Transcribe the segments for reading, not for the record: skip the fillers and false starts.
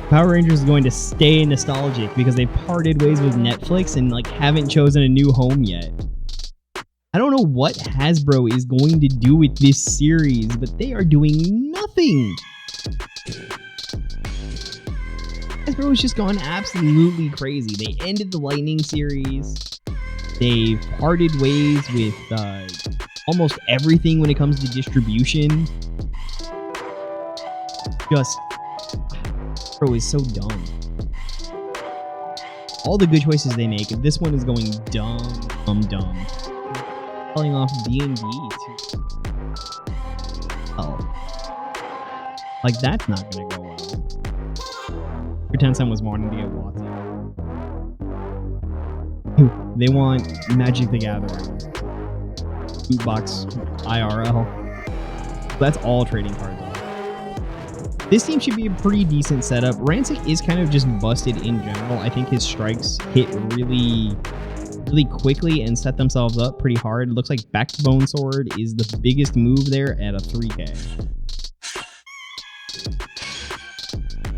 Power Rangers is going to stay nostalgic because they parted ways with Netflix and like haven't chosen a new home yet. I don't know what Hasbro is going to do with this series, but they are doing nothing. Hasbro has just gone absolutely crazy. They ended the Lightning series. They've parted ways with almost everything when it comes to distribution. Hasbro is so dumb. All the good choices they make, this one is going dumb. Selling off D&D too. Oh. Like, that's not gonna go well. Pretend someone was wanting to get Watson. They want Magic the Gathering. Loot box IRL. That's all trading cards are. This team should be a pretty decent setup. Ransik is kind of just busted in general. I think his strikes hit really quickly and set themselves up pretty hard. It looks like Backbone Sword is the biggest move there at a 3K.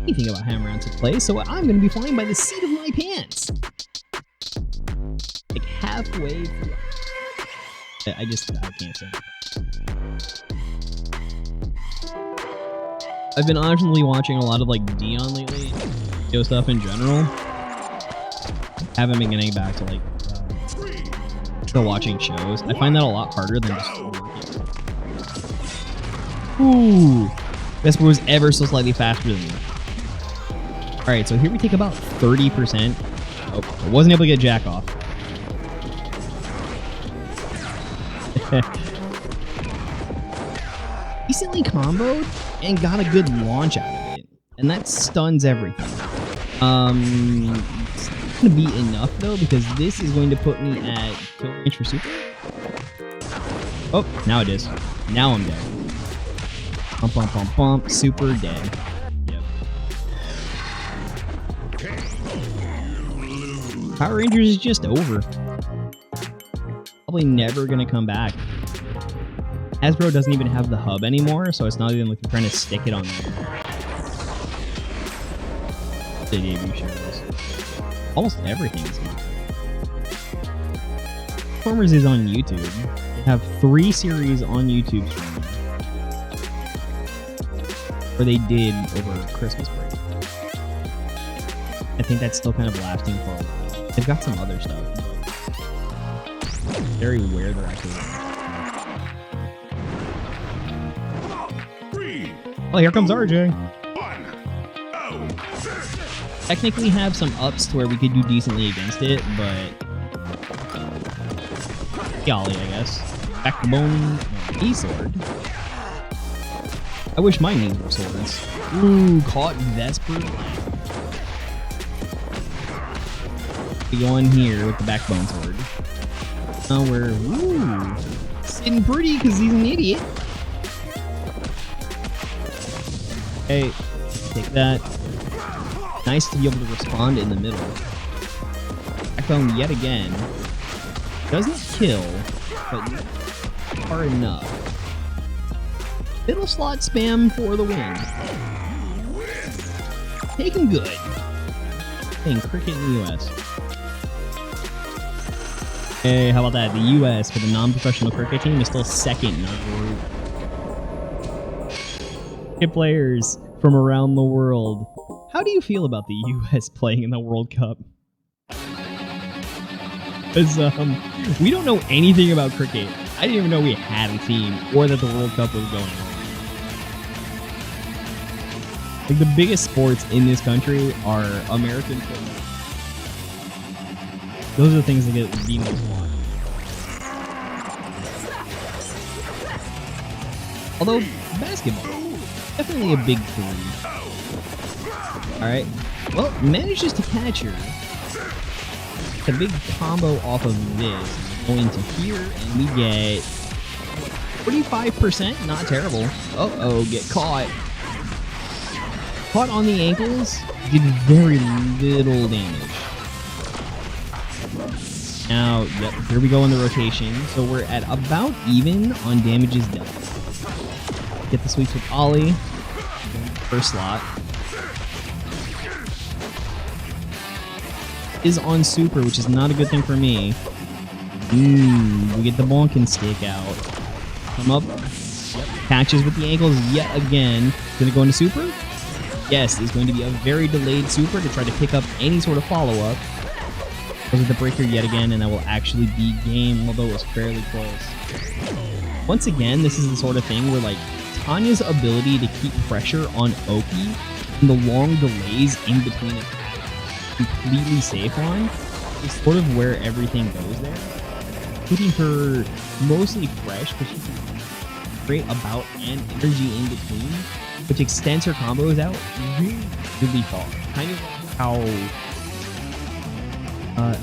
Anything about Ham Ransik play, so I'm going to be flying by the seat of my pants. Like halfway through. I can't say it. I've been honestly watching a lot of like Dion lately, video stuff in general. Haven't been getting back to like watching shows. I find that a lot harder than just working. Ooh, Vesper was ever so slightly faster than me. All right, so here we take about 30%. Oh, I wasn't able to get Jack off. Decently comboed and got a good launch out of it, and that stuns everything. It's not gonna be enough though, because this is going to put me at kill range for super. Oh, now it is. Now I'm dead. Bump, bump, bump, bump. Super dead. Yep. Power Rangers is just over. Probably never gonna come back. Hasbro doesn't even have the hub anymore, so it's not even like they're trying to stick it on there. The debut shows. Almost everything is on there. Transformers is on YouTube. They have 3 series on YouTube streaming. Or they did over Christmas break. I think that's still kind of lasting for a while. They've got some other stuff. Very aware they're actually. Oh, here comes RJ. Technically have some ups to where we could do decently against it, but golly, I guess. Backbone E-sword. I wish my knees were swords. Ooh, caught Vesper. We go in here with the Backbone Sword. Now we're sitting pretty because he's an idiot. Hey, take that. Nice to be able to respond in the middle. Backbone yet again. Doesn't kill, but far enough. Middle slot spam for the win. Taking good. Playing cricket in the US. Hey, how about that? The US for the non-professional cricket team is still second in our group. Cricket players from around the world. How do you feel about the US playing in the World Cup? Because we don't know anything about cricket. I didn't even know we had a team or that the World Cup was going on. Like, the biggest sports in this country are American football. Those are the things that get the most watched. Although, basketball, definitely a big 3. Alright, well, manages to catch her. The big combo off of this. Going to here, and we get 45%. Not terrible. Uh-oh, get caught. Caught on the ankles. Did very little damage. Now, yep, here we go in the rotation. So we're at about even on damages dealt. Get the sweeps with Ollie. First slot. is on super, which is not a good thing for me. We get the bonking stick out. Come up. Yep. Catches with the ankles yet again. Gonna go into super? Yes, it's going to be a very delayed super to try to pick up any sort of follow-up. Goes with the breaker yet again, and that will actually be game, although it was fairly close. Once again, this is the sort of thing where, like, Tanya's ability to keep pressure on Oki and the long delays in between it completely safe on is sort of where everything goes there. Keeping her mostly fresh, but she can create a bout and energy in between, which extends her combos out really, really far. Kind of like how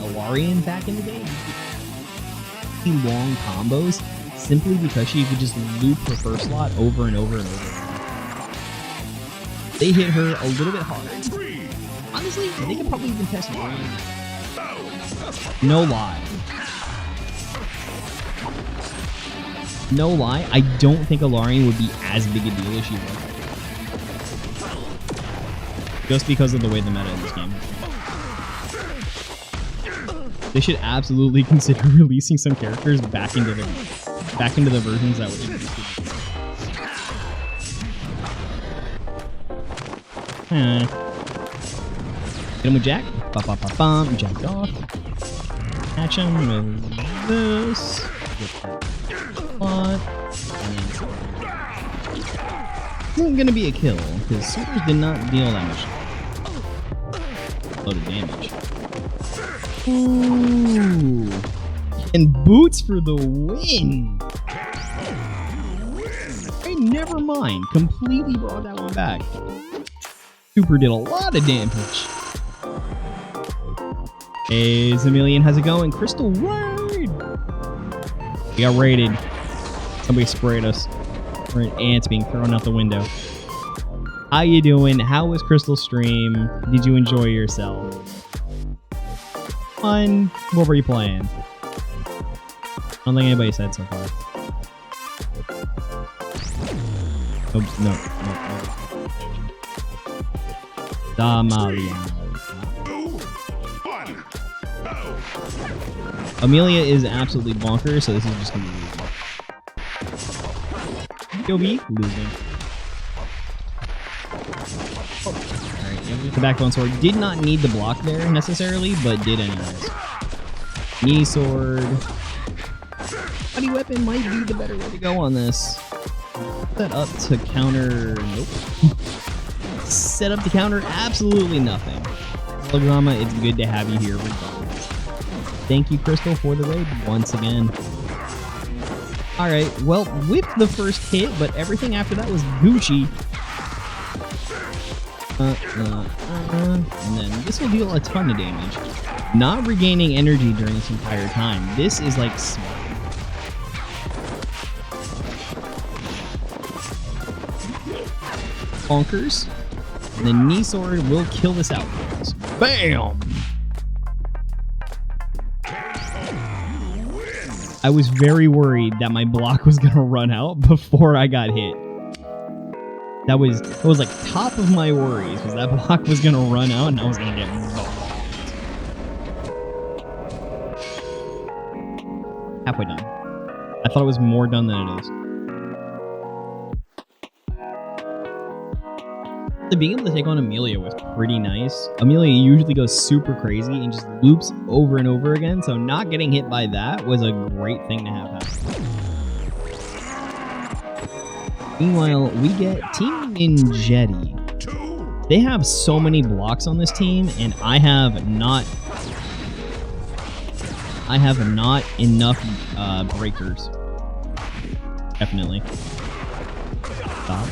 Ilarion back in the day used long combos simply because she could just loop her first slot over and over and over. They hit her a little bit hard. Honestly, they could probably even test range. No lie. No lie, I don't think Ilarion would be as big a deal as she was. Just because of the way the meta in this game is. They should absolutely consider releasing some characters back into the versions that would introduce Hit him with Jack. Bum, jacked off. Catch him with this. Isn't gonna be a kill because supers did not deal that much load of damage. Ooh, and boots for the win. Hey, never mind. Completely brought that one back. Super did a lot of damage. Hey, Zamilian, how's it going? Crystal raid. We got raided. Somebody sprayed us. We're ants being thrown out the window. How you doing? How was Crystal's stream? Did you enjoy yourself? Fun. What were you playing? I don't think anybody said so far. Oh, no. Damalia. Amelia is absolutely bonkers, so this is just gonna be losing. You'll be losing. Alright, the backbone sword did not need the block there necessarily, but did anyways. Knee sword. Body weapon might be the better way to go on this. Set up to counter. Nope. Set up to counter absolutely nothing. Holograma, it's good to have you here regardless. Thank you, Crystal, for the raid once again. Alright, well, whipped the first hit, but everything after that was Gucci. And then this will deal a ton of damage. Not regaining energy during this entire time. This is like smart. Bonkers. And the knee sword will kill this out for us. Bam! I was very worried that my block was gonna run out before I got hit. That was like top of my worries, was that block was gonna run out and I was gonna get bonked. Halfway done. I thought it was more done than it is. Being able to take on Amelia was pretty nice. Amelia usually goes super crazy and just loops over and over again, so not getting hit by that was a great thing to have happen. Meanwhile, we get Team Ninjetti. They have so many blocks on this team, and I have not enough breakers. Definitely. Stop.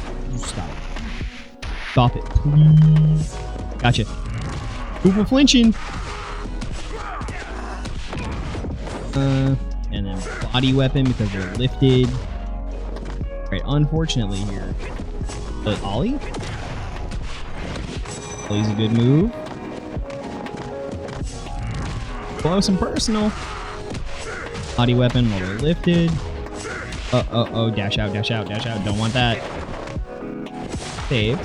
Stop it, please. Gotcha. People flinching. And then body weapon because they're lifted. Alright, unfortunately here. But Ollie? Ollie's a good move. Close and personal. Body weapon while they're lifted. Oh, dash out. Don't want that. Saved.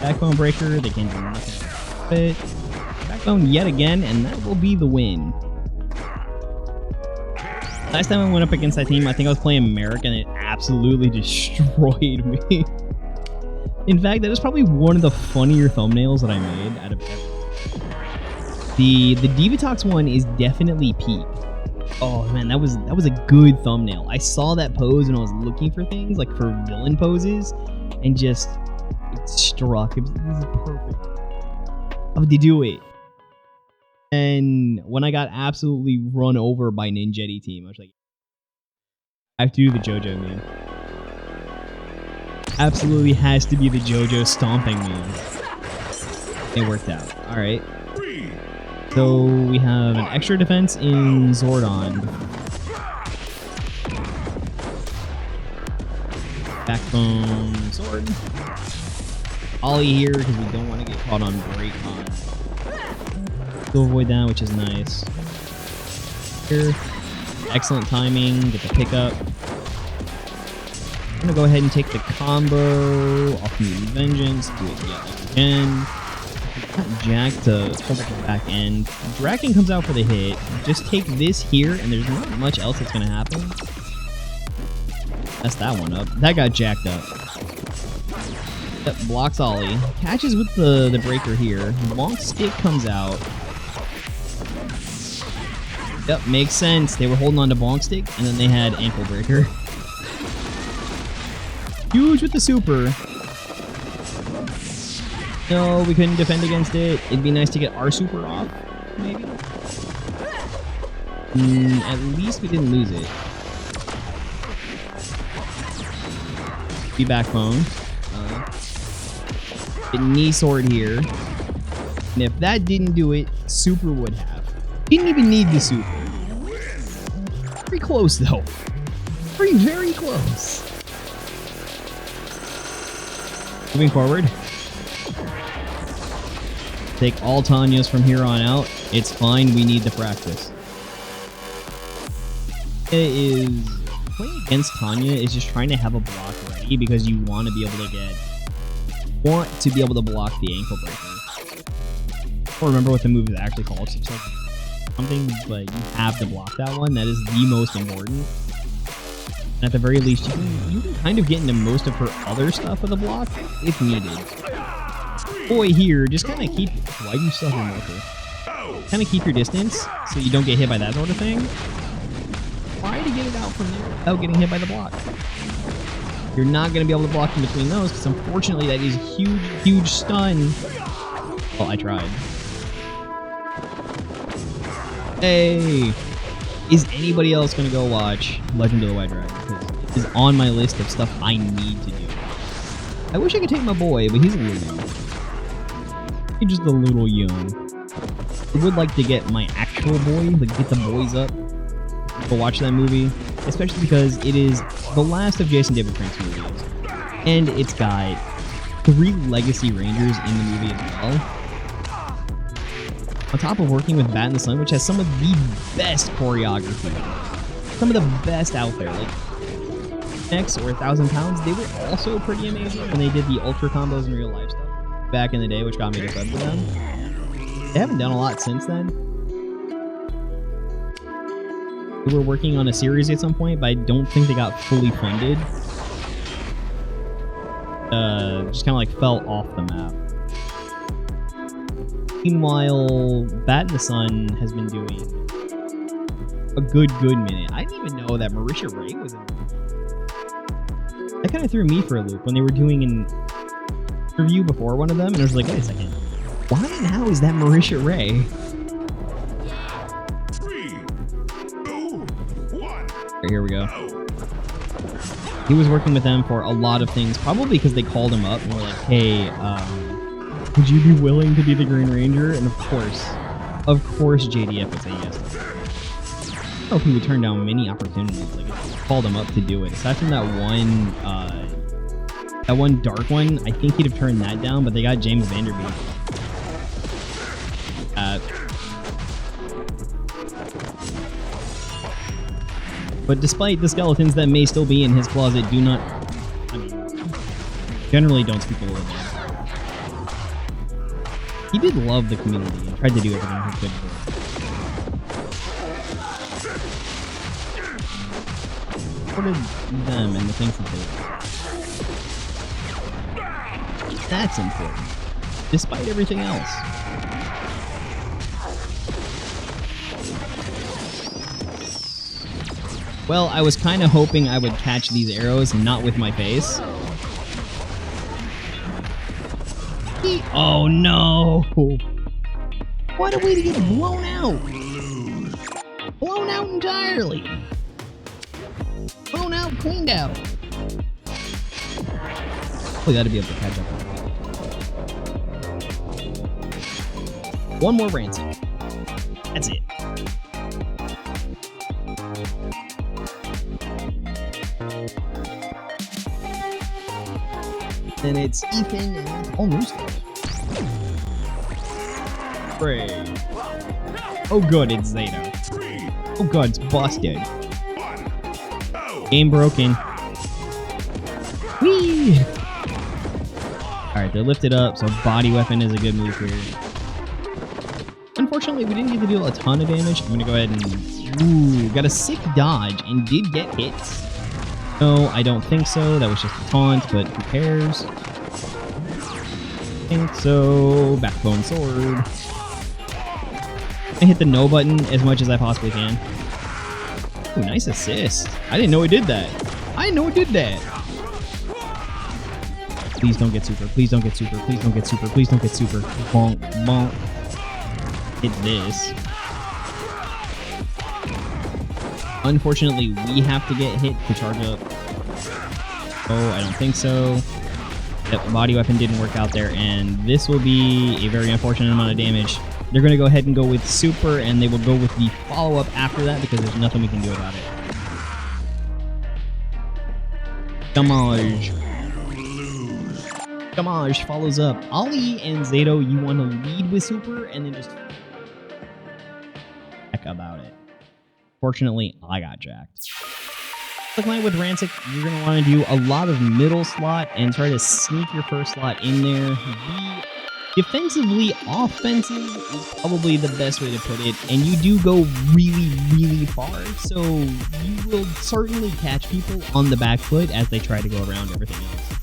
Backbone breaker, they can do nothing with it. Backbone yet again, and that will be the win. Last time I went up against that team, I think I was playing America, and it absolutely destroyed me. In fact, that is probably one of the funnier thumbnails that I made out of everything. The Divatox one is definitely peak. Oh man, that was a good thumbnail. I saw that pose and I was looking for things like for villain poses, and just it struck. It was perfect. How did you do it? And when I got absolutely run over by Ninjetti team, I was like, I have to do the JoJo meme. Absolutely has to be the JoJo stomping meme. It worked out. All right. So we have an extra defense in Zordon. Backbone sword. Ollie here because we don't want to get caught on break on. Still avoid that, which is nice. Here, excellent timing. Get the pickup. I'm gonna go ahead and take the combo off Mutant Vengeance. Do it yet again. Got Jack to hold up the back end. Draken comes out for the hit. Just take this here, and there's not much else that's gonna happen. Messed that one up. That got jacked up. Yep, blocks Ollie. Catches with the breaker here. Bonk stick comes out. Yep, makes sense. They were holding on to bonk stick, and then they had ankle breaker. Huge with the super. No, we couldn't defend against it. It'd be nice to get our super off, maybe. At least we didn't lose it. Be backbone. Get knee sword here. And if that didn't do it, super would have. Didn't even need the super. Pretty close though. Very close. Moving forward. Take all Tanyas from here on out. It's fine, we need the practice. It is playing against Tanya is just trying to have a block ready because you want to be able to block the ankle breaker. I don't remember what the move is actually called. It's like something, but you have to block that one. That is the most important. And at the very least, you can kind of get into most of her other stuff with a block if needed. Boy here, just kind of keep... Why do you still have your marker? Kind of keep your distance so you don't get hit by that sort of thing. Try to get it out from there without getting hit by the block. You're not going to be able to block in between those because unfortunately that is huge stun. Well, I tried. Hey! Is anybody else going to go watch Legend of the White Dragon? Because it is on my list of stuff I need to do. I wish I could take my boy, but he's a little young. He's just a little young. I would like to get my actual boy, like get the boys up. Go watch that movie, especially because it is the last of Jason David Frank's movies. And it's got 3 Legacy Rangers in the movie as well. On top of working with Bat in the Sun, which has some of the best choreography. Some of the best out there. Like X or 1,000 Pounds, they were also pretty amazing when they did the ultra combos in real life stuff back in the day, which got me to sub to them. They haven't done a lot since then. We were working on a series at some point, but I don't think they got fully funded. Just kind of like fell off the map. Meanwhile, Bat in the Sun has been doing a good minute. I didn't even know that Marisha Ray was in it. That kind of threw me for a loop when they were doing an review before one of them, and I was like, wait a second. Why now is that Marisha Ray? 3, 2, 1. Right, here we go. He was working with them for a lot of things, probably because they called him up and were like, hey, would you be willing to be the Green Ranger? And of course JDF would say yes. I don't know if he would turn down many opportunities. Like, if called him up to do it. Aside from that one dark one, I think he'd have turned that down, but they got James Vanderbeek. But despite the skeletons that may still be in his closet, generally don't speak ill of them. He did love the community and tried to do everything he could for it. Supported them and the things that they did. That's important, despite everything else. Well, I was kind of hoping I would catch these arrows, not with my face. Oh no! What a way to get blown out! Blown out entirely! Blown out, cleaned out! We gotta be able to catch up. One more Ransik. That's it. Then it's Ethan and it's all new stuff. Pray. Oh good, it's Zato. Oh god, it's busted. Game broken. Whee! Alright, they're lifted up, so body weapon is a good move here. Unfortunately, we didn't get to deal a ton of damage. I'm gonna go ahead and... Ooh, got a sick dodge and did get hits. No, I don't think so. That was just a taunt, but who cares? I think so. Backbone sword. I hit the no button as much as I possibly can. Ooh, nice assist. I didn't know it did that. I didn't know it did that. Please don't get super. Please don't get super. Please don't get super. Please don't get super. Bonk, bonk. Hit this. Unfortunately, we have to get hit to charge up. Oh, I don't think so. Yep, body weapon didn't work out there, and this will be a very unfortunate amount of damage. They're going to go ahead and go with super, and they will go with the follow-up after that because there's nothing we can do about it. Damage. Damage follows up. Ali and Zato, you want to lead with super, and then just heck about it. Fortunately, I got jacked. Playing with Ransik, you're going to want to do a lot of middle slot and try to sneak your first slot in there. The defensively offensive is probably the best way to put it, and you do go really, really far, so you will certainly catch people on the back foot as they try to go around everything else.